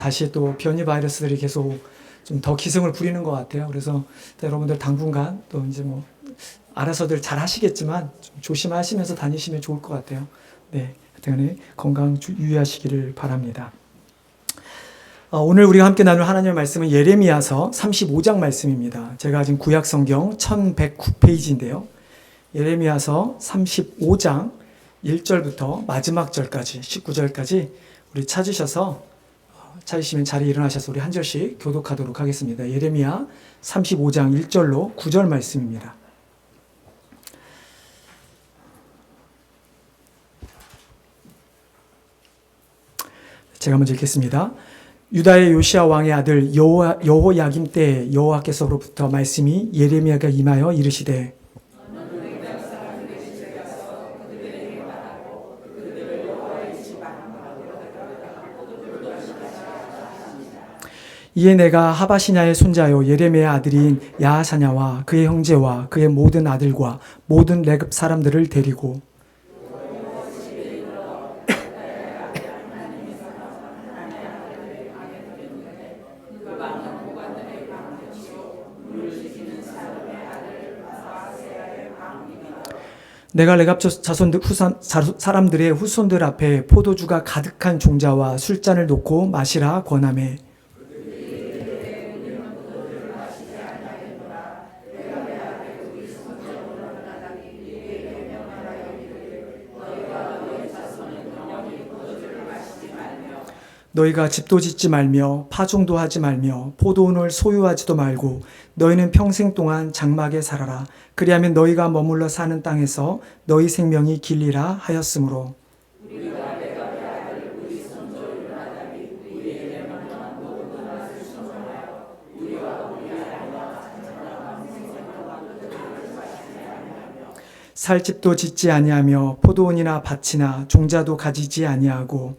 다시 또 변이 바이러스들이 계속 좀 더 기승을 부리는 것 같아요. 그래서 여러분들 당분간 또 이제 뭐 알아서들 잘 하시겠지만 좀 조심하시면서 다니시면 좋을 것 같아요. 네, 하여튼 건강 유의하시기를 바랍니다. 오늘 우리가 함께 나눌 하나님의 말씀은 예레미야서 35장 말씀입니다. 제가 지금 구약 성경 1109페이지인데요. 예레미야서 35장 1절부터 마지막 절까지 19절까지 우리 찾으시면 자리에 일어나셔서 우리 한 절씩 교독하도록 하겠습니다. 예레미야 35장 1절로 9절 말씀입니다. 제가 먼저 읽겠습니다. 유다의 요시야 왕의 아들 여호야김 때에 여호와께서로부터 말씀이 예레미야가 임하여 이르시되 이에 내가 하바시냐의 손자요 예레미야 아들인 야하사냐와 그의 형제와 그의 모든 아들과 모든 레급 사람들을 데리고 내가 레갑 자손들 사람들의 후손들 앞에 포도주가 가득한 종자와 술잔을 놓고 마시라 권하매 너희가 집도 짓지 말며 파종도 하지 말며 포도원을 소유하지도 말고 너희는 평생 동안 장막에 살아라. 그리하면 너희가 머물러 사는 땅에서 너희 생명이 길리라 하였으므로 살 집도 짓지 아니하며 포도원이나 밭이나 종자도 가지지 아니하고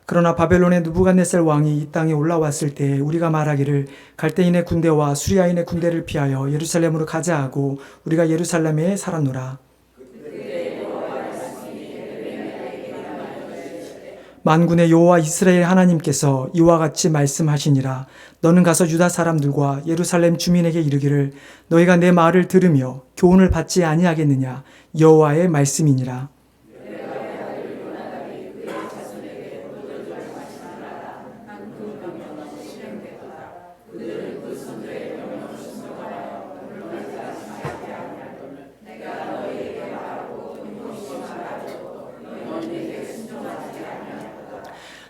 그러나 바벨론의 느부갓네살 왕이 이 땅에 올라왔을 때 우리가 말하기를 갈대인의 군대와 수리아인의 군대를 피하여 예루살렘으로 가자 하고 우리가 예루살렘에 살았노라. 만군의 여호와 이스라엘 하나님께서 이와 같이 말씀하시니라. 너는 가서 유다 사람들과 예루살렘 주민에게 이르기를 너희가 내 말을 들으며 교훈을 받지 아니하겠느냐. 여호와의 말씀이니라.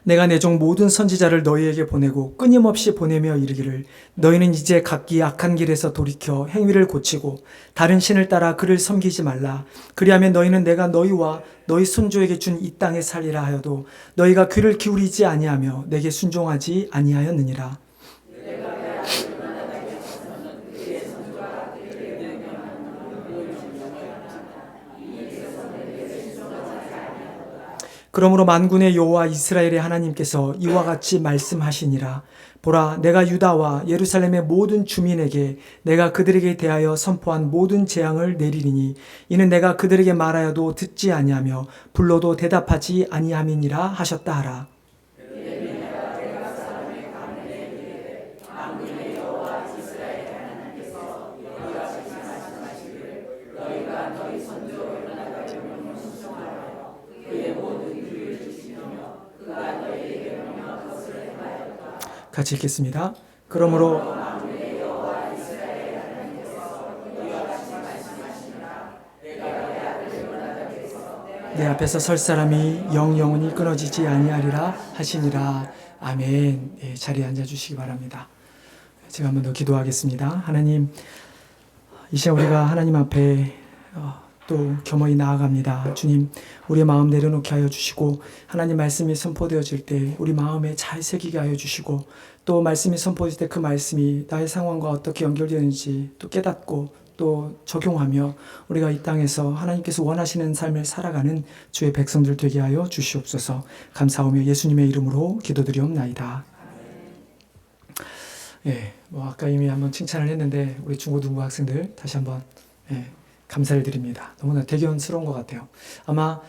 내가 내 종 모든 선지자를 너희에게 보내고 끊임없이 보내며 이르기를 너희는 이제 각기 악한 길에서 돌이켜 행위를 고치고 다른 신을 따라 그를 섬기지 말라. 그리하면 너희는 내가 너희와 너희 손조에게 준 이 땅에 살리라 하여도 너희가 귀를 기울이지 아니하며 내게 순종하지 아니하였느니라. 그러므로 만군의 여호와 이스라엘의 하나님께서 이와 같이 말씀하시니라. 보라, 내가 유다와 예루살렘의 모든 주민에게 내가 그들에게 대하여 선포한 모든 재앙을 내리리니 이는 내가 그들에게 말하여도 듣지 아니하며 불러도 대답하지 아니함이니라 하셨다 하라. 같이 읽겠습니다. 그러므로 내 앞에서 설 사람이 영영원히 끊어지지 아니하리라 하시니라. 아멘. 네, 자리에 앉아주시기 바랍니다. 제가 한 번 더 기도하겠습니다. 하나님, 이 시간 우리가 하나님 앞에 또 겸허히 나아갑니다. 주님, 우리의 마음 내려놓게 하여 주시고 하나님 말씀이 선포되어질 때 우리 마음에 잘 새기게 하여 주시고 또 말씀이 선포될 때 그 말씀이 나의 상황과 어떻게 연결되는지 또 깨닫고 또 적용하며 우리가 이 땅에서 하나님께서 원하시는 삶을 살아가는 주의 백성들 되게 하여 주시옵소서. 감사하며 예수님의 이름으로 기도드리옵나이다. 예, 아까 이미 한번 칭찬을 했는데 우리 중고등부 학생들 다시 한번 감사를 드립니다. 너무나 대견스러운 것 같아요. 아마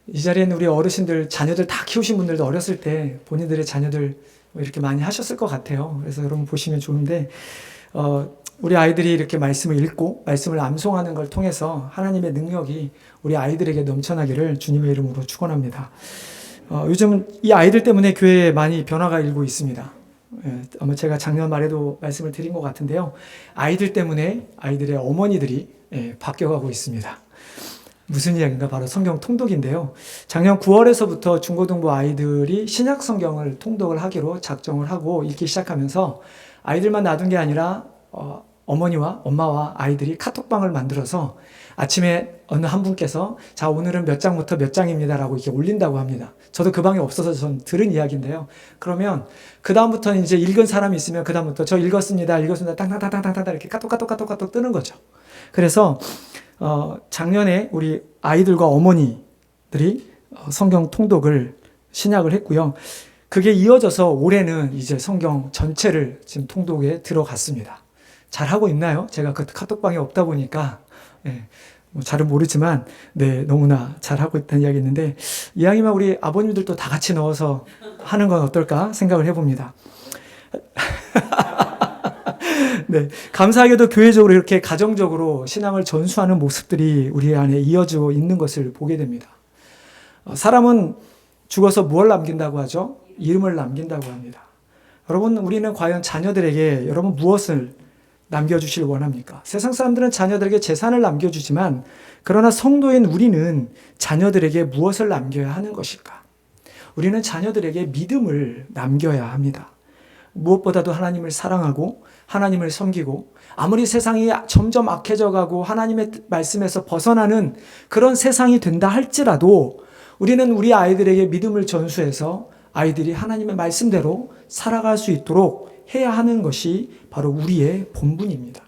이 자리에 있는 우리 어르신들, 자녀들 다 키우신 분들도 어렸을 때 본인들의 자녀들 이렇게 많이 하셨을 것 같아요. 그래서 여러분 보시면 좋은데, 우리 아이들이 이렇게 말씀을 읽고 말씀을 암송하는 걸 통해서 하나님의 능력이 우리 아이들에게 넘쳐나기를 주님의 이름으로 축원합니다. 요즘 이 아이들 때문에 교회에 많이 변화가 일고 있습니다. 아마 제가 작년 말에도 말씀을 드린 것 같은데요. 아이들 때문에 아이들의 어머니들이 바뀌어가고 있습니다. 무슨 이야기인가? 바로 성경 통독인데요. 작년 9월에서부터 중고등부 아이들이 신약 성경을 통독을 하기로 작정을 하고 읽기 시작하면서 아이들만 놔둔 게 아니라 어머니와 엄마와 아이들이 카톡방을 만들어서 아침에 어느 한 분께서 자, 오늘은 몇 장부터 몇 장입니다라고 이렇게 올린다고 합니다. 저도 그 방에 없어서 전 들은 이야기인데요. 그러면 그 다음부터는 이제 읽은 사람이 있으면 그 다음부터 저 읽었습니다. 땅땅땅땅땅땅 이렇게 카톡 뜨는 거죠. 그래서 작년에 우리 아이들과 어머니들이 성경 통독을 신약을 했고요. 그게 이어져서 올해는 이제 성경 전체를 지금 통독에 들어갔습니다. 잘하고 있나요? 제가 그 카톡방에 없다 보니까 뭐 잘은 모르지만 너무나 잘하고 있다는 이야기 있는데, 이왕이면 우리 아버님들도 다 같이 넣어서 하는 건 어떨까 생각을 해봅니다. 감사하게도 교회적으로 이렇게 가정적으로 신앙을 전수하는 모습들이 우리 안에 이어지고 있는 것을 보게 됩니다. 사람은 죽어서 무엇을 남긴다고 하죠? 이름을 남긴다고 합니다. 여러분, 우리는 과연 자녀들에게 여러분 무엇을 남겨주실 원합니까? 세상 사람들은 자녀들에게 재산을 남겨주지만, 그러나 성도인 우리는 자녀들에게 무엇을 남겨야 하는 것일까? 우리는 자녀들에게 믿음을 남겨야 합니다. 무엇보다도 하나님을 사랑하고 하나님을 섬기고, 아무리 세상이 점점 악해져 가고 하나님의 말씀에서 벗어나는 그런 세상이 된다 할지라도 우리는 우리 아이들에게 믿음을 전수해서 아이들이 하나님의 말씀대로 살아갈 수 있도록 해야 하는 것이 바로 우리의 본분입니다.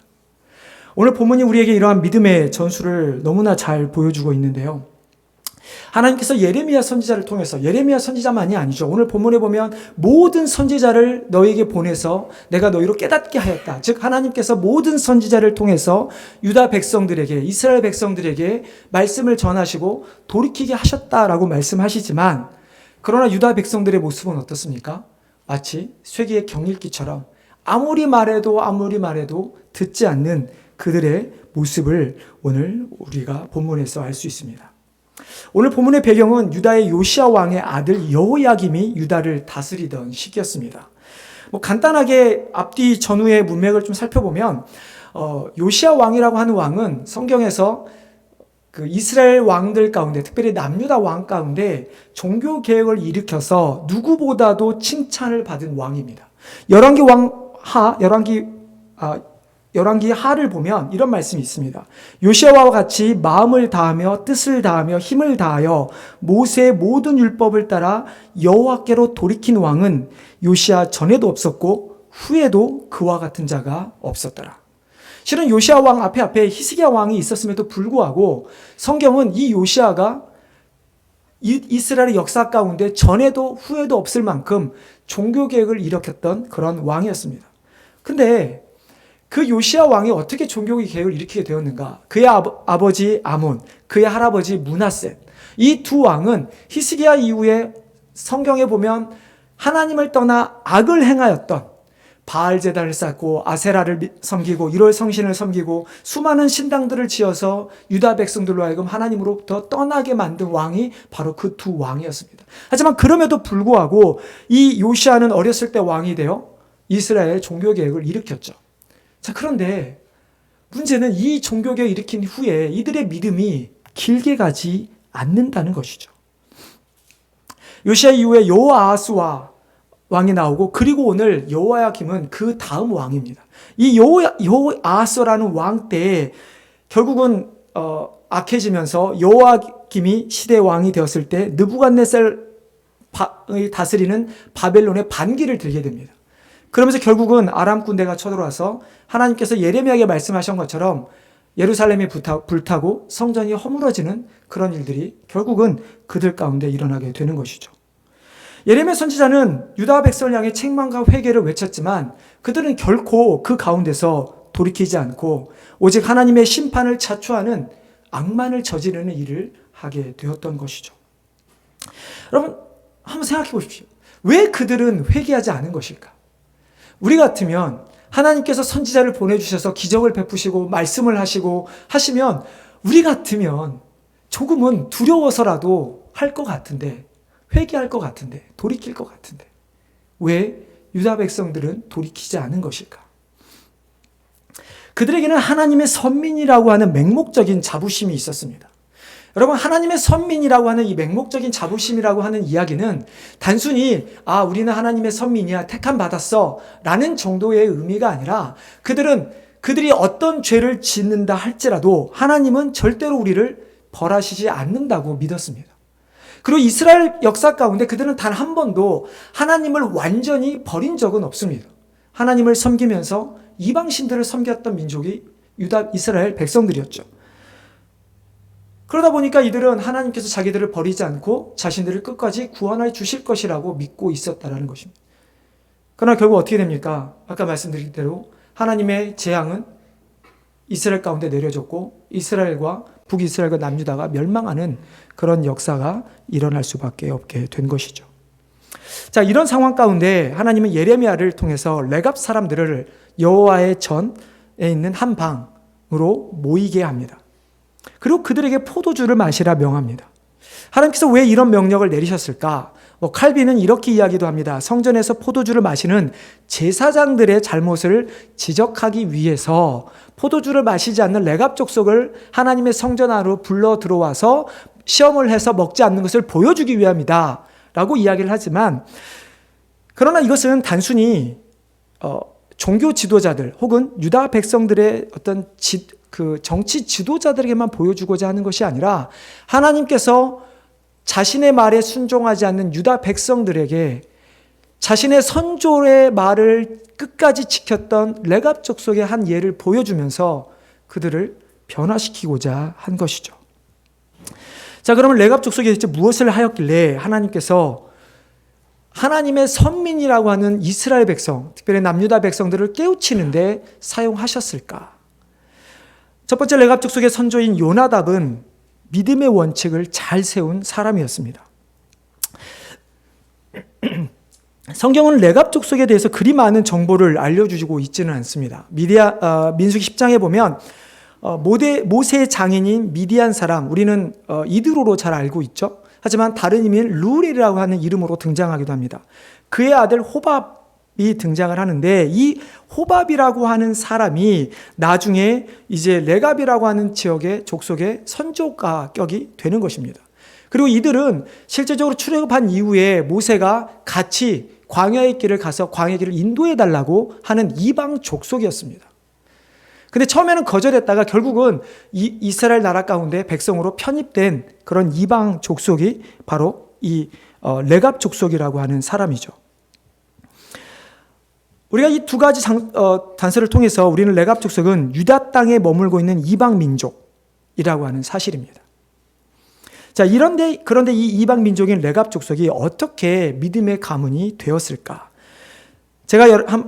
오늘 본문이 우리에게 이러한 믿음의 전수를 너무나 잘 보여주고 있는데요. 하나님께서 예레미야 선지자를 통해서, 예레미야 선지자만이 아니죠. 오늘 본문에 보면 모든 선지자를 너에게 보내서 내가 너희로 깨닫게 하였다. 즉 하나님께서 모든 선지자를 통해서 유다 백성들에게, 이스라엘 백성들에게 말씀을 전하시고 돌이키게 하셨다라고 말씀하시지만, 그러나 유다 백성들의 모습은 어떻습니까? 마치 쇠기의 경읽기처럼 아무리 말해도 듣지 않는 그들의 모습을 오늘 우리가 본문에서 알 수 있습니다. 오늘 본문의 배경은 유다의 요시야 왕의 아들 여호야김이 유다를 다스리던 시기였습니다. 간단하게 앞뒤 전후의 문맥을 좀 살펴보면, 요시야 왕이라고 하는 왕은 성경에서 그 이스라엘 왕들 가운데, 특별히 남유다 왕 가운데 종교 개혁을 일으켜서 누구보다도 칭찬을 받은 왕입니다. 열왕기 하를 보면 이런 말씀이 있습니다. 요시야와 같이 마음을 다하며 뜻을 다하며 힘을 다하여 모세의 모든 율법을 따라 여호와께로 돌이킨 왕은 요시야 전에도 없었고 후에도 그와 같은 자가 없었더라. 실은 요시야 왕 앞에 히스기야 왕이 있었음에도 불구하고 성경은 이 요시야가 이스라엘의 역사 가운데 전에도 후에도 없을 만큼 종교개혁을 일으켰던 그런 왕이었습니다. 근데 그 요시야 왕이 어떻게 종교개혁을 일으키게 되었는가? 그의 아버지 아몬, 그의 할아버지 므낫셋, 이 두 왕은 히스기야 이후에 성경에 보면 하나님을 떠나 악을 행하였던, 바알 제단을 쌓고 아세라를 섬기고 1월 성신을 섬기고 수많은 신당들을 지어서 유다 백성들로 하여금 하나님으로부터 떠나게 만든 왕이 바로 그 두 왕이었습니다. 하지만 그럼에도 불구하고 이 요시야는 어렸을 때 왕이 되어 이스라엘 종교개혁을 일으켰죠. 자, 그런데 문제는 이 종교개혁을 일으킨 후에 이들의 믿음이 길게 가지 않는다는 것이죠. 요시야 이후에 여호아하스와 왕이 나오고, 그리고 오늘 여호야김은 그 다음 왕입니다. 이 여호아하스라는 왕 때에 결국은 악해지면서 여호야김이 시대 왕이 되었을 때 느부갓네살의 다스리는 바벨론의 반기를 들게 됩니다. 그러면서 결국은 아람 군대가 쳐들어와서 하나님께서 예레미야에게 말씀하신 것처럼 예루살렘이 불타고 성전이 허물어지는 그런 일들이 결국은 그들 가운데 일어나게 되는 것이죠. 예레미야 선지자는 유다 백성을 향해 책망과 회개를 외쳤지만 그들은 결코 그 가운데서 돌이키지 않고 오직 하나님의 심판을 자초하는 악만을 저지르는 일을 하게 되었던 것이죠. 여러분, 한번 생각해 보십시오. 왜 그들은 회개하지 않은 것일까? 우리 같으면 하나님께서 선지자를 보내주셔서 기적을 베푸시고 말씀을 하시고 하시면 우리 같으면 조금은 두려워서라도 할 것 같은데, 회개할 것 같은데, 돌이킬 것 같은데 왜 유다 백성들은 돌이키지 않은 것일까? 그들에게는 하나님의 선민이라고 하는 맹목적인 자부심이 있었습니다. 여러분, 하나님의 선민이라고 하는 이 맹목적인 자부심이라고 하는 이야기는 단순히 우리는 하나님의 선민이야, 택함 받았어 라는 정도의 의미가 아니라 그들이 어떤 죄를 짓는다 할지라도 하나님은 절대로 우리를 벌하시지 않는다고 믿었습니다. 그리고 이스라엘 역사 가운데 그들은 단 한 번도 하나님을 완전히 버린 적은 없습니다. 하나님을 섬기면서 이방신들을 섬겼던 민족이 이스라엘 백성들이었죠. 그러다 보니까 이들은 하나님께서 자기들을 버리지 않고 자신들을 끝까지 구원해 주실 것이라고 믿고 있었다는 것입니다. 그러나 결국 어떻게 됩니까? 아까 말씀드린 대로 하나님의 재앙은 이스라엘 가운데 내려졌고 이스라엘과 북이스라엘과 남유다가 멸망하는 그런 역사가 일어날 수밖에 없게 된 것이죠. 자, 이런 상황 가운데 하나님은 예레미야를 통해서 레갑 사람들을 여호와의 전에 있는 한 방으로 모이게 합니다. 그리고 그들에게 포도주를 마시라 명합니다. 하나님께서 왜 이런 명령을 내리셨을까? 칼빈은 이렇게 이야기도 합니다. 성전에서 포도주를 마시는 제사장들의 잘못을 지적하기 위해서 포도주를 마시지 않는 레갑 족속을 하나님의 성전 안으로 불러 들어와서 시험을 해서 먹지 않는 것을 보여주기 위함이다 라고 이야기를 하지만, 그러나 이것은 단순히 종교 지도자들 혹은 유다 백성들의 어떤 정치 지도자들에게만 보여주고자 하는 것이 아니라 하나님께서 자신의 말에 순종하지 않는 유다 백성들에게 자신의 선조의 말을 끝까지 지켰던 레갑 족속의 한 예를 보여주면서 그들을 변화시키고자 한 것이죠. 자, 그러면 레갑 족속이 대체 무엇을 하였길래 하나님께서 하나님의 선민이라고 하는 이스라엘 백성, 특별히 남유다 백성들을 깨우치는데 사용하셨을까? 첫 번째, 레갑 족속의 선조인 요나답은 믿음의 원칙을 잘 세운 사람이었습니다. 성경은 레갑 족속에 대해서 그리 많은 정보를 알려주고 있지는 않습니다. 민수기 10장에 보면 모세의 장인인 미디안 사람, 우리는 이드로로 잘 알고 있죠. 하지만 다른 의미인 룰이라고 하는 이름으로 등장하기도 합니다. 그의 아들 호밥이 등장을 하는데, 이 호밥이라고 하는 사람이 나중에 이제 레갑이라고 하는 지역의 족속의 선조가 격이 되는 것입니다. 그리고 이들은 실제적으로 출애굽한 이후에 모세가 같이 광야의 길을 가서 광야의 길을 인도해 달라고 하는 이방 족속이었습니다. 근데 처음에는 거절했다가 결국은 이스라엘 나라 가운데 백성으로 편입된 그런 이방 족속이 바로 이 레갑 족속이라고 하는 사람이죠. 우리가 이 두 가지 단서를 통해서 우리는 레갑 족속은 유다 땅에 머물고 있는 이방 민족이라고 하는 사실입니다. 자, 그런데 이 이방 민족인 레갑 족속이 어떻게 믿음의 가문이 되었을까? 제가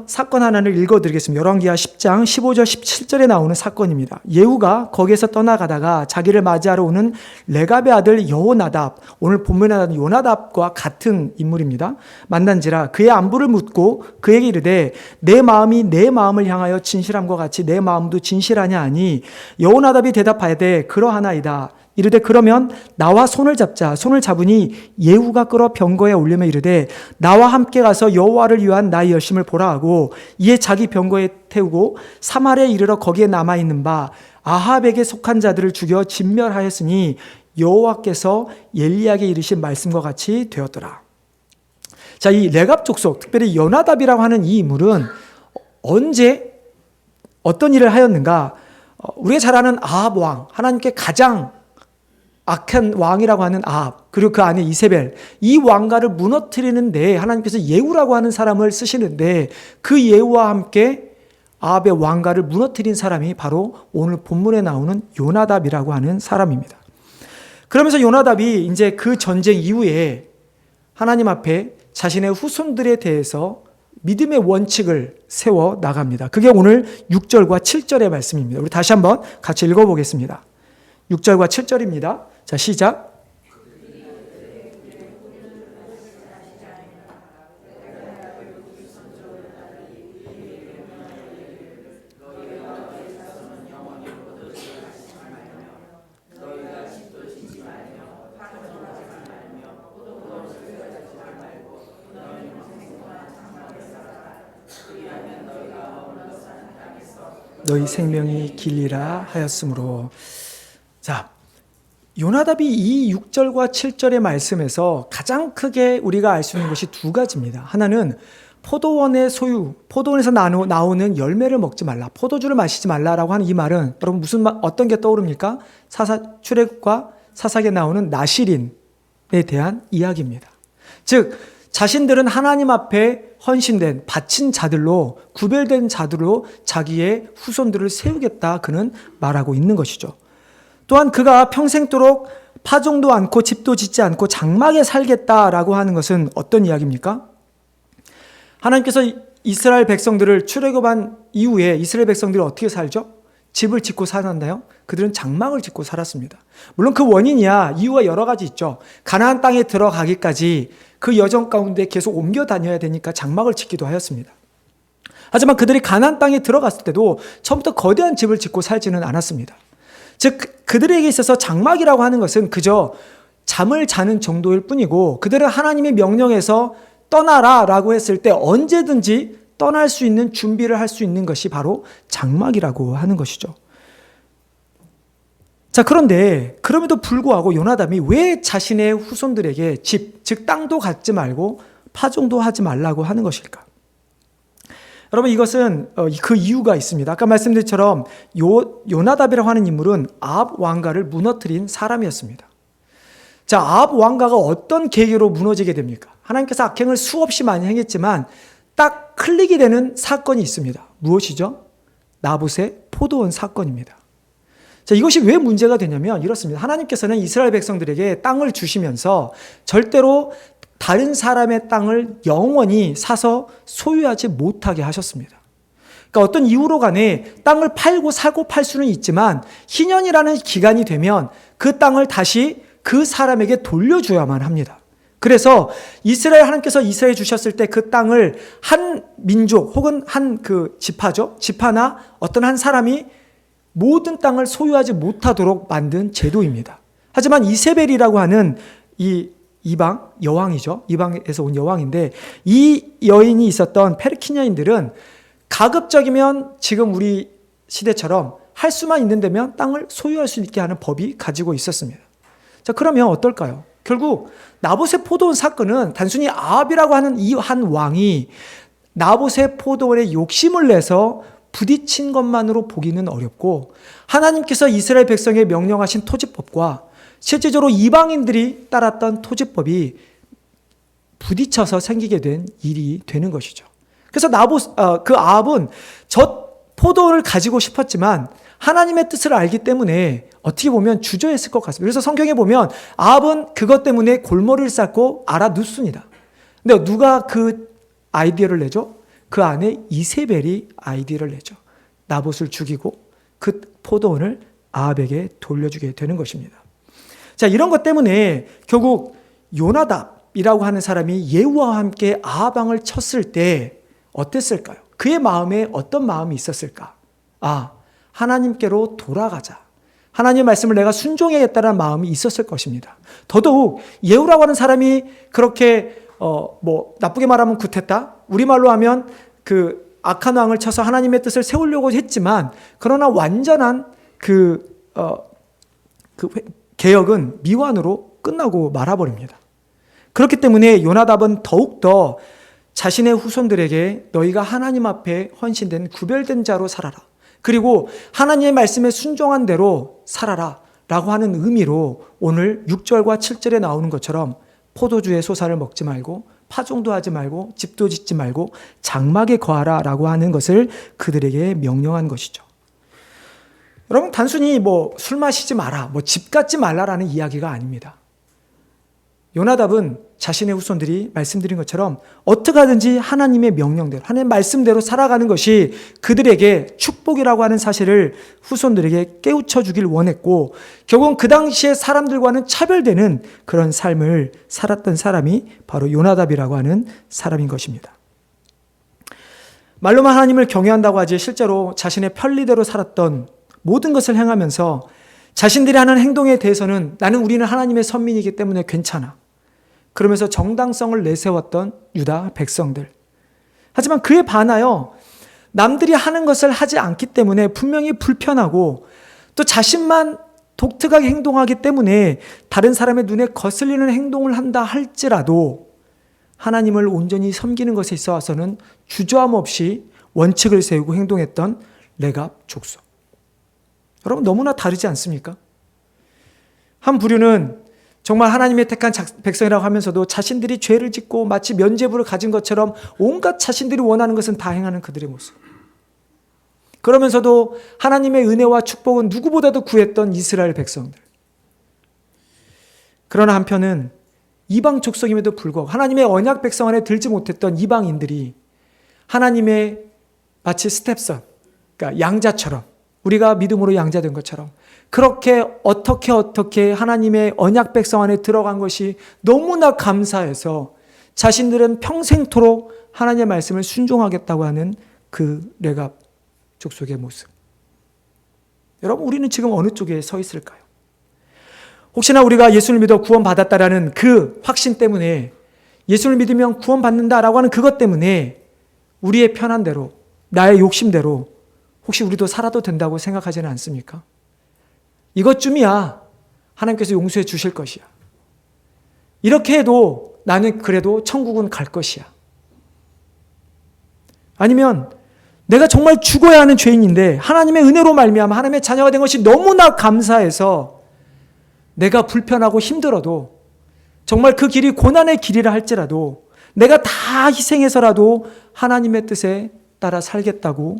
사건 하나를 읽어드리겠습니다. 열왕기하 10장 15절 17절에 나오는 사건입니다. 예후가 거기에서 떠나가다가 자기를 맞이하러 오는 레갑의 아들 여호나답, 오늘 본문에 나오는 요나답과 같은 인물입니다. 만난지라 그의 안부를 묻고 그에게 이르되 내 마음이 내 마음을 향하여 진실함과 같이 내 마음도 진실하냐 하니, 여호나답이 대답하되 그러하나이다. 이르되 그러면 나와 손을 잡자. 손을 잡으니 예후가 끌어 병거에 올리며 이르되 나와 함께 가서 여호와를 위한 나의 열심을 보라 하고, 이에 자기 병거에 태우고 사마리아에 이르러 거기에 남아있는 바 아합에게 속한 자들을 죽여 진멸하였으니 여호와께서 엘리야에게 이르신 말씀과 같이 되었더라. 자, 이 레갑 족속, 특별히 요나답이라고 하는 이 인물은 언제 어떤 일을 하였는가? 우리가 잘 아는 아합 왕, 하나님께 가장 악한 왕이라고 하는 아합, 그리고 그 안에 이세벨, 이 왕가를 무너뜨리는 데 하나님께서 예후라고 하는 사람을 쓰시는데, 그 예후와 함께 아합의 왕가를 무너뜨린 사람이 바로 오늘 본문에 나오는 요나답이라고 하는 사람입니다. 그러면서 요나답이 이제 그 전쟁 이후에 하나님 앞에 자신의 후손들에 대해서 믿음의 원칙을 세워 나갑니다. 그게 오늘 6절과 7절의 말씀입니다. 우리 다시 한번 같이 읽어보겠습니다. 6절과 7절입니다. 자, 시작. 너희 생명이 길리라 하였으므로. 자, 요나답이 이 6절과 7절의 말씀에서 가장 크게 우리가 알 수 있는 것이 두 가지입니다. 하나는 포도원의 소유, 포도원에서 나오는 열매를 먹지 말라, 포도주를 마시지 말라라고 하는 이 말은 여러분 어떤 게 떠오릅니까? 출애굽과 사사기에 나오는 나실인에 대한 이야기입니다. 즉 자신들은 하나님 앞에 헌신된 바친 자들로, 구별된 자들로 자기의 후손들을 세우겠다 그는 말하고 있는 것이죠. 또한 그가 평생도록 파종도 않고 집도 짓지 않고 장막에 살겠다라고 하는 것은 어떤 이야기입니까? 하나님께서 이스라엘 백성들을 출애굽한 이후에 이스라엘 백성들이 어떻게 살죠? 집을 짓고 살았나요? 그들은 장막을 짓고 살았습니다. 물론 그 원인이야 이유가 여러 가지 있죠. 가나안 땅에 들어가기까지 그 여정 가운데 계속 옮겨 다녀야 되니까 장막을 짓기도 하였습니다. 하지만 그들이 가나안 땅에 들어갔을 때도 처음부터 거대한 집을 짓고 살지는 않았습니다. 즉 그들에게 있어서 장막이라고 하는 것은 그저 잠을 자는 정도일 뿐이고, 그들은 하나님의 명령에서 떠나라라고 했을 때 언제든지 떠날 수 있는 준비를 할 수 있는 것이 바로 장막이라고 하는 것이죠. 자, 그런데 그럼에도 불구하고 요나답이 왜 자신의 후손들에게 집, 즉 땅도 갖지 말고 파종도 하지 말라고 하는 것일까? 여러분, 이것은 그 이유가 있습니다. 아까 말씀드린 것처럼 요나답이라고 하는 인물은 아합 왕가를 무너뜨린 사람이었습니다. 자, 아합 왕가가 어떤 계기로 무너지게 됩니까? 하나님께서 악행을 수없이 많이 행했지만 딱 클릭이 되는 사건이 있습니다. 무엇이죠? 나봇의 포도원 사건입니다. 자, 이것이 왜 문제가 되냐면 이렇습니다. 하나님께서는 이스라엘 백성들에게 땅을 주시면서 절대로 다른 사람의 땅을 영원히 사서 소유하지 못하게 하셨습니다. 그러니까 어떤 이유로 간에 땅을 팔고 사고 팔 수는 있지만 희년이라는 기간이 되면 그 땅을 다시 그 사람에게 돌려줘야만 합니다. 그래서 하나님께서 이스라엘에 주셨을 때 그 땅을 한 민족 혹은 한 그 지파죠. 지파나 어떤 한 사람이 모든 땅을 소유하지 못하도록 만든 제도입니다. 하지만 이세벨이라고 하는 이 이방 여왕이죠. 이방에서 온 여왕인데 이 여인이 있었던 페르키냐인들은 가급적이면 지금 우리 시대처럼 할 수만 있는 데면 땅을 소유할 수 있게 하는 법이 가지고 있었습니다. 자, 그러면 어떨까요? 결국 나봇의 포도원 사건은 단순히 아합이라고 하는 이 한 왕이 나봇의 포도원에 욕심을 내서 부딪힌 것만으로 보기는 어렵고, 하나님께서 이스라엘 백성에 명령하신 토지법과 실제적으로 이방인들이 따랐던 토지법이 부딪혀서 생기게 된 일이 되는 것이죠. 그래서 그 아합은 저 포도원을 가지고 싶었지만 하나님의 뜻을 알기 때문에 어떻게 보면 주저했을 것 같습니다. 그래서 성경에 보면 아합은 그것 때문에 골머리를 쌓고 알아눕습니다. 근데 누가 그 아이디어를 내죠? 그 안에 이세벨이 아이디어를 내죠. 나봇을 죽이고 그 포도원을 아합에게 돌려주게 되는 것입니다. 자, 이런 것 때문에 결국 요나답이라고 하는 사람이 예후와 함께 아합 왕을 쳤을 때 어땠을까요? 그의 마음에 어떤 마음이 있었을까? 하나님께로 돌아가자. 하나님의 말씀을 내가 순종해야겠다는 마음이 있었을 것입니다. 더더욱 예후라고 하는 사람이 그렇게 나쁘게 말하면 굿했다. 우리말로 하면 그 악한 왕을 쳐서 하나님의 뜻을 세우려고 했지만, 그러나 완전한 개혁은 미완으로 끝나고 말아버립니다. 그렇기 때문에 요나답은 더욱더 자신의 후손들에게 너희가 하나님 앞에 헌신된 구별된 자로 살아라. 그리고 하나님의 말씀에 순종한 대로 살아라 라고 하는 의미로 오늘 6절과 7절에 나오는 것처럼 포도주의 소사를 먹지 말고 파종도 하지 말고 집도 짓지 말고 장막에 거하라 라고 하는 것을 그들에게 명령한 것이죠. 여러분, 단순히 술 마시지 마라, 집 갖지 말라라는 이야기가 아닙니다. 요나답은 자신의 후손들이 말씀드린 것처럼 어떻게 하든지 하나님의 명령대로, 하나님의 말씀대로 살아가는 것이 그들에게 축복이라고 하는 사실을 후손들에게 깨우쳐 주길 원했고, 결국은 그 당시에 사람들과는 차별되는 그런 삶을 살았던 사람이 바로 요나답이라고 하는 사람인 것입니다. 말로만 하나님을 경외한다고 하지 실제로 자신의 편리대로 살았던 모든 것을 행하면서 자신들이 하는 행동에 대해서는 우리는 하나님의 선민이기 때문에 괜찮아, 그러면서 정당성을 내세웠던 유다 백성들. 하지만 그에 반하여 남들이 하는 것을 하지 않기 때문에 분명히 불편하고, 또 자신만 독특하게 행동하기 때문에 다른 사람의 눈에 거슬리는 행동을 한다 할지라도 하나님을 온전히 섬기는 것에 있어서는 주저함 없이 원칙을 세우고 행동했던 레갑 족속. 여러분, 너무나 다르지 않습니까? 한 부류는 정말 하나님의 택한 백성이라고 하면서도 자신들이 죄를 짓고 마치 면죄부를 가진 것처럼 온갖 자신들이 원하는 것은 다 행하는 그들의 모습. 그러면서도 하나님의 은혜와 축복은 누구보다도 구했던 이스라엘 백성들. 그러나 한편은 이방 족속임에도 불구하고 하나님의 언약 백성 안에 들지 못했던 이방인들이 하나님의 마치 스텝선, 그러니까 양자처럼, 우리가 믿음으로 양자된 것처럼 그렇게 어떻게 하나님의 언약 백성 안에 들어간 것이 너무나 감사해서 자신들은 평생토록 하나님의 말씀을 순종하겠다고 하는 그 레갑 족속의 모습. 여러분, 우리는 지금 어느 쪽에 서 있을까요? 혹시나 우리가 예수를 믿어 구원받았다라는 그 확신 때문에, 예수를 믿으면 구원받는다라고 하는 그것 때문에 우리의 편한 대로, 나의 욕심대로 혹시 우리도 살아도 된다고 생각하지는 않습니까? 이것쯤이야 하나님께서 용서해 주실 것이야, 이렇게 해도 나는 그래도 천국은 갈 것이야. 아니면 내가 정말 죽어야 하는 죄인인데 하나님의 은혜로 말미암아 하나님의 자녀가 된 것이 너무나 감사해서 내가 불편하고 힘들어도, 정말 그 길이 고난의 길이라 할지라도 내가 다 희생해서라도 하나님의 뜻에 따라 살겠다고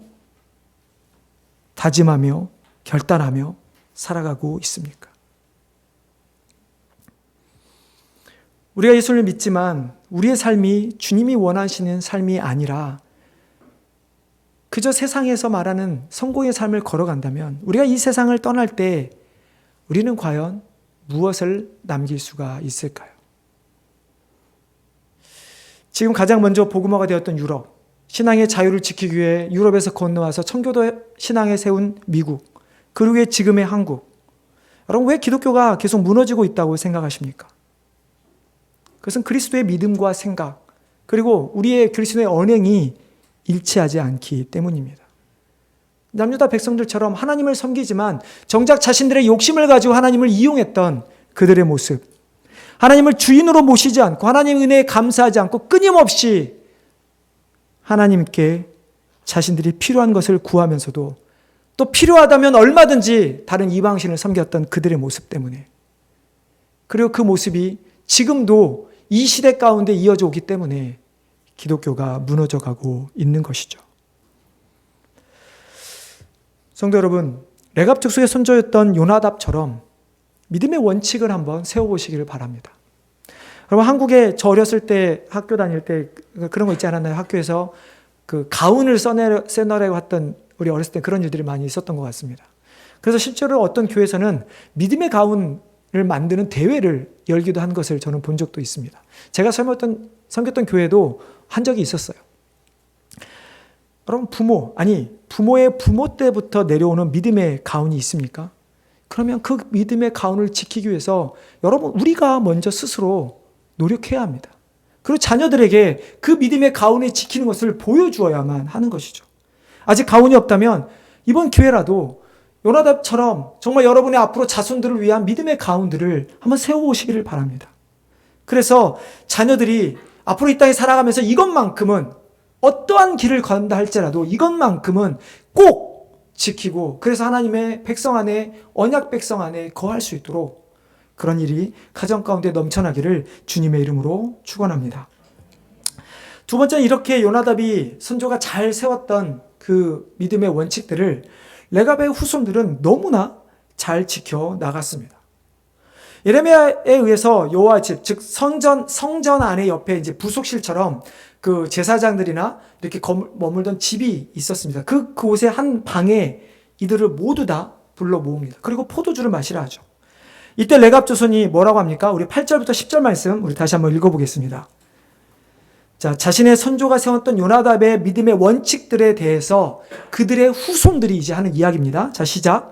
다짐하며 결단하며 살아가고 있습니까? 우리가 예수를 믿지만 우리의 삶이 주님이 원하시는 삶이 아니라 그저 세상에서 말하는 성공의 삶을 걸어간다면, 우리가 이 세상을 떠날 때 우리는 과연 무엇을 남길 수가 있을까요? 지금 가장 먼저 복음화가 되었던 유럽, 신앙의 자유를 지키기 위해 유럽에서 건너와서 청교도 신앙에 세운 미국, 그리고 지금의 한국. 여러분, 왜 기독교가 계속 무너지고 있다고 생각하십니까? 그것은 그리스도의 믿음과 생각, 그리고 우리의 그리스도의 언행이 일치하지 않기 때문입니다. 남유다 백성들처럼 하나님을 섬기지만 정작 자신들의 욕심을 가지고 하나님을 이용했던 그들의 모습, 하나님을 주인으로 모시지 않고 하나님의 은혜에 감사하지 않고 끊임없이 하나님께 자신들이 필요한 것을 구하면서도 또 필요하다면 얼마든지 다른 이방신을 섬겼던 그들의 모습 때문에, 그리고 그 모습이 지금도 이 시대 가운데 이어져 오기 때문에 기독교가 무너져 가고 있는 것이죠. 성도 여러분, 레갑 족속의 선조였던 요나답처럼 믿음의 원칙을 한번 세워보시기를 바랍니다. 여러분, 한국에 저 어렸을 때 학교 다닐 때 그런 거 있지 않았나요? 학교에서 그 가운을 써내라고 했던, 우리 어렸을 때 그런 일들이 많이 있었던 것 같습니다. 그래서 실제로 어떤 교회에서는 믿음의 가운을 만드는 대회를 열기도 한 것을 저는 본 적도 있습니다. 제가 섬겼던 교회도 한 적이 있었어요. 여러분, 부모의 부모 때부터 내려오는 믿음의 가운이 있습니까? 그러면 그 믿음의 가운을 지키기 위해서 여러분, 우리가 먼저 스스로 노력해야 합니다. 그리고 자녀들에게 그 믿음의 가운을 지키는 것을 보여주어야만 하는 것이죠. 아직 가운이 없다면 이번 기회라도 요나답처럼 정말 여러분의 앞으로 자손들을 위한 믿음의 가운들을 한번 세워보시기를 바랍니다. 그래서 자녀들이 앞으로 이 땅에 살아가면서 이것만큼은, 어떠한 길을 건다 할지라도 이것만큼은 꼭 지키고, 그래서 하나님의 백성 안에, 언약 백성 안에 거할 수 있도록 그런 일이 가정 가운데 넘쳐나기를 주님의 이름으로 축원합니다. 두 번째는 이렇게 요나답이 선조가 잘 세웠던 그 믿음의 원칙들을 레갑의 후손들은 너무나 잘 지켜 나갔습니다. 예레미야에 의해서 여호와 집, 즉 성전 안에 옆에 이제 부속실처럼 그 제사장들이나 이렇게 머물던 집이 있었습니다. 그곳의 한 방에 이들을 모두 다 불러 모읍니다. 그리고 포도주를 마시라 하죠. 이때 레갑 조선이 뭐라고 합니까? 우리 8절부터 10절 말씀 우리 다시 한번 읽어보겠습니다. 자, 자신의 선조가 세웠던 요나답의 믿음의 원칙들에 대해서 그들의 후손들이 이제 하는 이야기입니다. 자, 시작.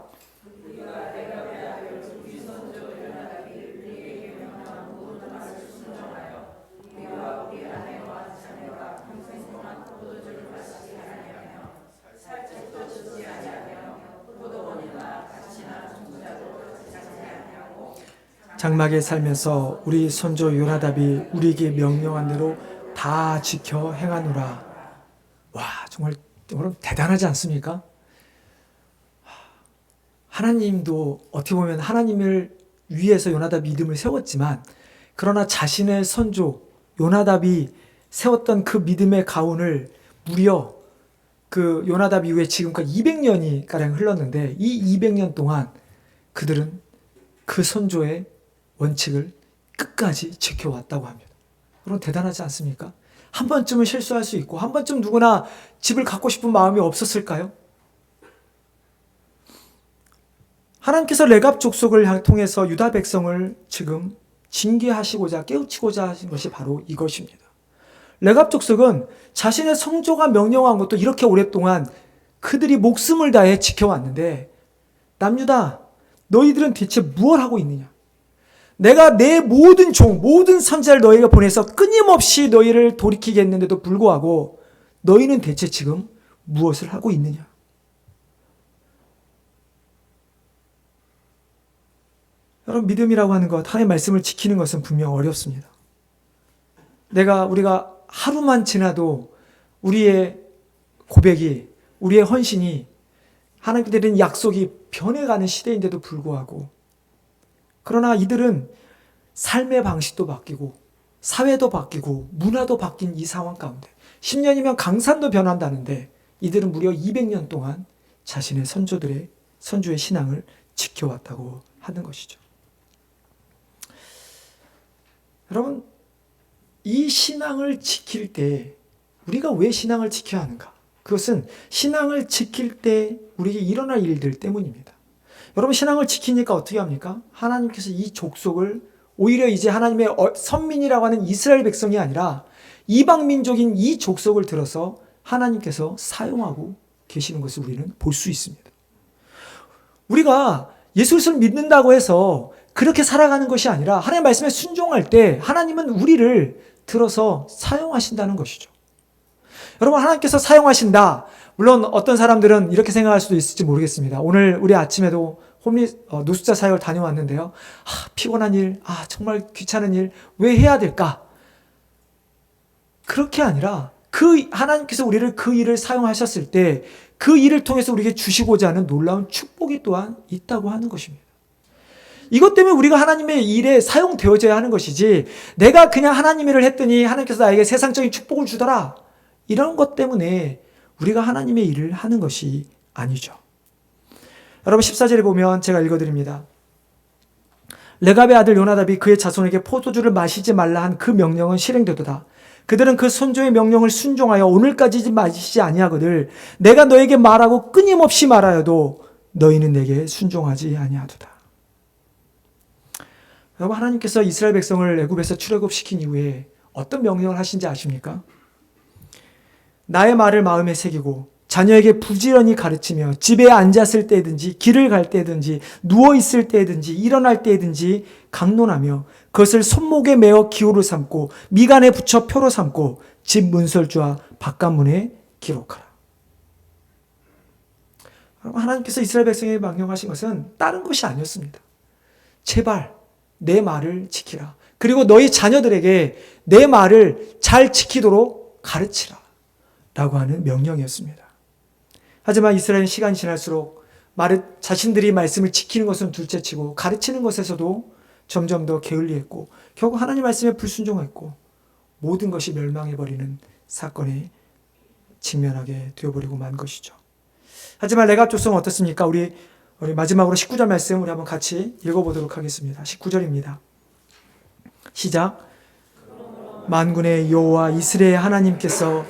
장막에 살면서 우리 손조 요나답이 우리에게 명령한 대로 다 지켜 행하노라. 와, 정말 여러분 대단하지 않습니까? 하나님도 어떻게 보면 하나님을 위해서 요나답 믿음을 세웠지만, 그러나 자신의 선조 요나답이 세웠던 그 믿음의 가운을 무려 그 요나답 이후에 지금까지 200년이 가량 흘렀는데, 이 200년 동안 그들은 그 선조의 원칙을 끝까지 지켜왔다고 합니다. 여러분 대단하지 않습니까? 한 번쯤은 실수할 수 있고, 한 번쯤 누구나 집을 갖고 싶은 마음이 없었을까요? 하나님께서 레갑 족속을 통해서 유다 백성을 지금 징계하시고자 깨우치고자 하신 것이 바로 이것입니다. 레갑 족속은 자신의 성조가 명령한 것도 이렇게 오랫동안 그들이 목숨을 다해 지켜왔는데, 남유다, 너희들은 대체 무엇을 하고 있느냐? 내가 내 모든 모든 선지자를 너희에게 보내서 끊임없이 너희를 돌이키게 했는데도 불구하고 너희는 대체 지금 무엇을 하고 있느냐? 여러분, 믿음이라고 하는 것, 하나님의 말씀을 지키는 것은 분명 어렵습니다. 우리가 하루만 지나도 우리의 고백이, 우리의 헌신이, 하나님께 드린 약속이 변해가는 시대인데도 불구하고, 그러나 이들은 삶의 방식도 바뀌고 사회도 바뀌고 문화도 바뀐 이 상황 가운데 10년이면 강산도 변한다는데 이들은 무려 200년 동안 자신의 선조의 신앙을 지켜왔다고 하는 것이죠. 여러분, 이 신앙을 지킬 때 우리가 왜 신앙을 지켜야 하는가? 그것은 신앙을 지킬 때 우리에게 일어날 일들 때문입니다. 여러분, 신앙을 지키니까 어떻게 합니까? 하나님께서 이 족속을 오히려 이제 하나님의 선민이라고 하는 이스라엘 백성이 아니라 이방 민족인 이 족속을 들어서 하나님께서 사용하고 계시는 것을 우리는 볼 수 있습니다. 우리가 예수 그리스도를 믿는다고 해서 그렇게 살아가는 것이 아니라 하나님의 말씀에 순종할 때 하나님은 우리를 들어서 사용하신다는 것이죠. 여러분, 하나님께서 사용하신다. 물론 어떤 사람들은 이렇게 생각할 수도 있을지 모르겠습니다. 오늘 우리 아침에도 노숙자 사역을 다녀왔는데요. 피곤한 일, 정말 귀찮은 일, 왜 해야 될까? 그렇게 아니라 하나님께서 우리를 그 일을 사용하셨을 때 그 일을 통해서 우리에게 주시고자 하는 놀라운 축복이 또한 있다고 하는 것입니다. 이것 때문에 우리가 하나님의 일에 사용되어져야 하는 것이지, 내가 그냥 하나님 일을 했더니 하나님께서 나에게 세상적인 축복을 주더라, 이런 것 때문에 우리가 하나님의 일을 하는 것이 아니죠. 여러분, 14절에 보면 제가 읽어드립니다. 레갑의 아들 요나답이 그의 자손에게 포도주를 마시지 말라 한 그 명령은 실행되도다. 그들은 그 선조의 명령을 순종하여 오늘까지 마시지 아니하거늘 내가 너에게 말하고 끊임없이 말하여도 너희는 내게 순종하지 아니하도다. 여러분, 하나님께서 이스라엘 백성을 애굽에서 출애굽시킨 이후에 어떤 명령을 하신지 아십니까? 나의 말을 마음에 새기고 자녀에게 부지런히 가르치며 집에 앉았을 때든지 길을 갈 때든지 누워있을 때든지 일어날 때든지 강론하며 그것을 손목에 메어 기호로 삼고 미간에 붙여 표로 삼고 집 문설주와 바깥문에 기록하라. 하나님께서 이스라엘 백성에게 명령하신 것은 다른 것이 아니었습니다. 제발 내 말을 지키라. 그리고 너희 자녀들에게 내 말을 잘 지키도록 가르치라 라고 하는 명령이었습니다. 하지만 이스라엘은 시간이 지날수록 자신들이 말씀을 지키는 것은 둘째치고 가르치는 것에서도 점점 더 게을리했고 결국 하나님 말씀에 불순종했고 모든 것이 멸망해버리는 사건에 직면하게 되어버리고 만 것이죠. 하지만 레갑 족속은 어떻습니까? 우리 우리 마지막으로 19절 말씀 우리 한번 같이 읽어보도록 하겠습니다. 19절입니다. 시작. 만군의 여호와 이스라엘 하나님께서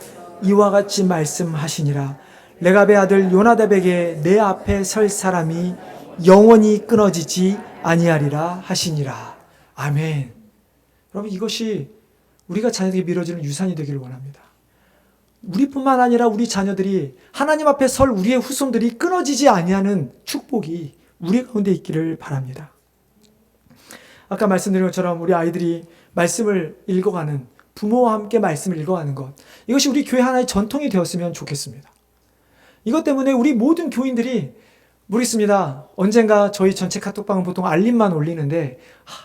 이와 같이 말씀하시니라. 레갑의 아들 요나답에게 내 앞에 설 사람이 영원히 끊어지지 아니하리라 하시니라. 아멘. 여러분, 이것이 우리가 자녀에게 미뤄지는 유산이 되기를 원합니다. 우리뿐만 아니라 우리 자녀들이 하나님 앞에 설 우리의 후손들이 끊어지지 아니하는 축복이 우리 가운데 있기를 바랍니다. 아까 말씀드린 것처럼 우리 아이들이 말씀을 읽어가는, 부모와 함께 말씀을 읽어가는 것, 이것이 우리 교회 하나의 전통이 되었으면 좋겠습니다. 이것 때문에 우리 모든 교인들이 모르겠습니다. 언젠가 저희 전체 카톡방은 보통 알림만 올리는데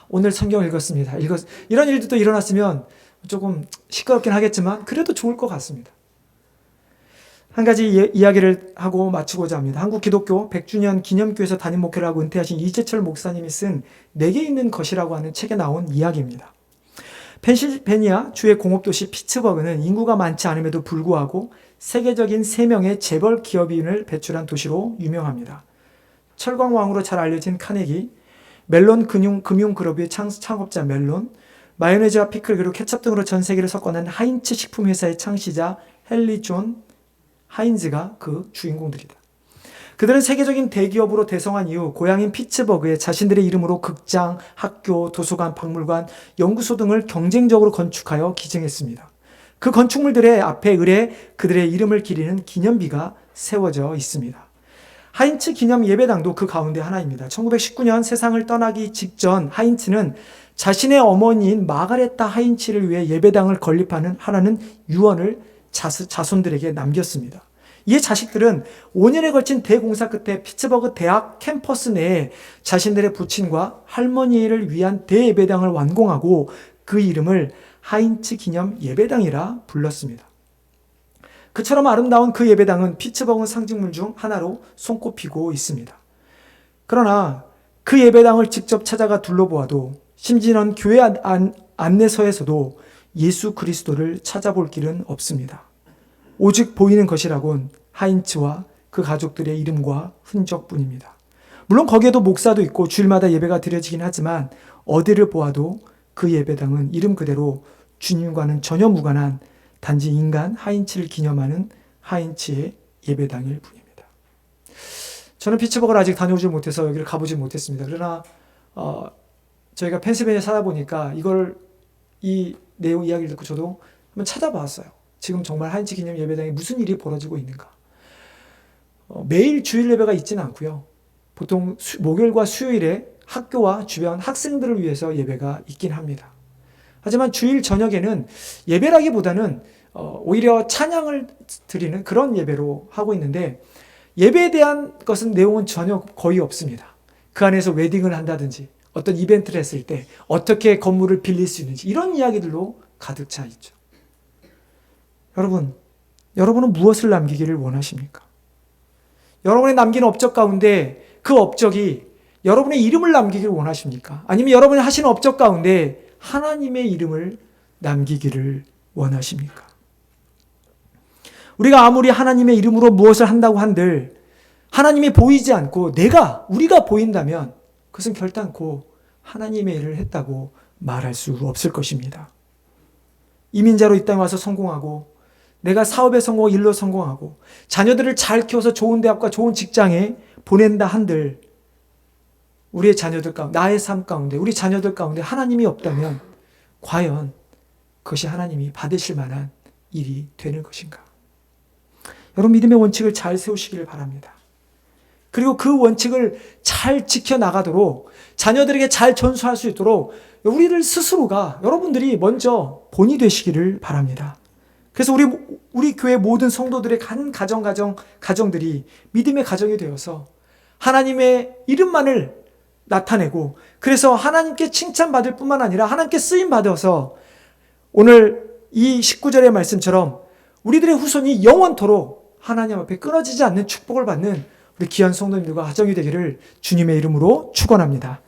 오늘 성경을 읽었습니다. 이런 일도 또 일어났으면 조금 시끄럽긴 하겠지만 그래도 좋을 것 같습니다. 한 가지 이야기를 하고 마치고자 합니다. 한국 기독교 100주년 기념교회에서 담임 목회를 하고 은퇴하신 이재철 목사님이 쓴 내게 있는 것이라고 하는 책에 나온 이야기입니다. 펜실베니아 주의 공업도시 피츠버그는 인구가 많지 않음에도 불구하고 세계적인 3명의 재벌 기업인을 배출한 도시로 유명합니다. 철광왕으로 잘 알려진 카네기, 멜론 금융그룹의 창업자 멜론, 마요네즈와 피클 그리고 케첩 등으로 전 세계를 섞어낸 하인츠 식품회사의 창시자 헨리 존 하인즈가 그 주인공들이다. 그들은 세계적인 대기업으로 대성한 이후 고향인 피츠버그에 자신들의 이름으로 극장, 학교, 도서관, 박물관, 연구소 등을 경쟁적으로 건축하여 기증했습니다. 그 건축물들의 앞에 을에 그들의 이름을 기리는 기념비가 세워져 있습니다. 하인츠 기념 예배당도 그 가운데 하나입니다. 1919년 세상을 떠나기 직전 하인츠는 자신의 어머니인 마가레타 하인츠를 위해 예배당을 건립하는 유언을 자손들에게 남겼습니다. 이에 자식들은 5년에 걸친 대공사 끝에 피츠버그 대학 캠퍼스 내에 자신들의 부친과 할머니를 위한 대예배당을 완공하고 그 이름을 하인츠 기념 예배당이라 불렀습니다. 그처럼 아름다운 그 예배당은 피츠버그 상징물 중 하나로 손꼽히고 있습니다. 그러나 그 예배당을 직접 찾아가 둘러보아도 심지어는 교회 안내서에서도 예수 그리스도를 찾아볼 길은 없습니다. 오직 보이는 것이라곤 하인츠와 그 가족들의 이름과 흔적뿐입니다. 물론 거기에도 목사도 있고 주일마다 예배가 드려지긴 하지만 어디를 보아도 그 예배당은 이름 그대로 주님과는 전혀 무관한 단지 인간 하인츠를 기념하는 하인츠의 예배당일 뿐입니다. 저는 피츠버그를 아직 다녀오지 못해서 여기를 가보지 못했습니다. 그러나 저희가 펜실베니아에 살다 보니까 이 내용 이야기를 듣고 저도 한번 찾아봤어요. 지금 정말 하인츠 기념 예배당에 무슨 일이 벌어지고 있는가. 매일 주일 예배가 있지는 않고요. 보통 목요일과 수요일에 학교와 주변 학생들을 위해서 예배가 있긴 합니다. 하지만 주일 저녁에는 예배라기보다는 오히려 찬양을 드리는 그런 예배로 하고 있는데 예배에 대한 것은 내용은 전혀 거의 없습니다. 그 안에서 웨딩을 한다든지 어떤 이벤트를 했을 때 어떻게 건물을 빌릴 수 있는지 이런 이야기들로 가득 차 있죠. 여러분은 무엇을 남기기를 원하십니까? 여러분의 남긴 업적 가운데 그 업적이 여러분의 이름을 남기기를 원하십니까? 아니면 여러분이 하시는 업적 가운데 하나님의 이름을 남기기를 원하십니까? 우리가 아무리 하나님의 이름으로 무엇을 한다고 한들 하나님이 보이지 않고 우리가 보인다면 그것은 결단코 하나님의 일을 했다고 말할 수 없을 것입니다. 이민자로 이 땅에 와서 성공하고 내가 사업에 성공하고 일로 성공하고 자녀들을 잘 키워서 좋은 대학과 좋은 직장에 보낸다 한들 우리의 자녀들 가운데, 나의 삶 가운데, 우리 자녀들 가운데 하나님이 없다면 과연 그것이 하나님이 받으실 만한 일이 되는 것인가? 여러분, 믿음의 원칙을 잘 세우시기를 바랍니다. 그리고 그 원칙을 잘 지켜나가도록 자녀들에게 잘 전수할 수 있도록 우리들 스스로가 여러분들이 먼저 본이 되시기를 바랍니다. 그래서 우리 교회 모든 성도들의 한 가정들이 믿음의 가정이 되어서 하나님의 이름만을 나타내고 그래서 하나님께 칭찬받을 뿐만 아니라 하나님께 쓰임받아서 오늘 이 19절의 말씀처럼 우리들의 후손이 영원토록 하나님 앞에 끊어지지 않는 축복을 받는 우리 귀한 성도님들과 가정이 되기를 주님의 이름으로 축원합니다.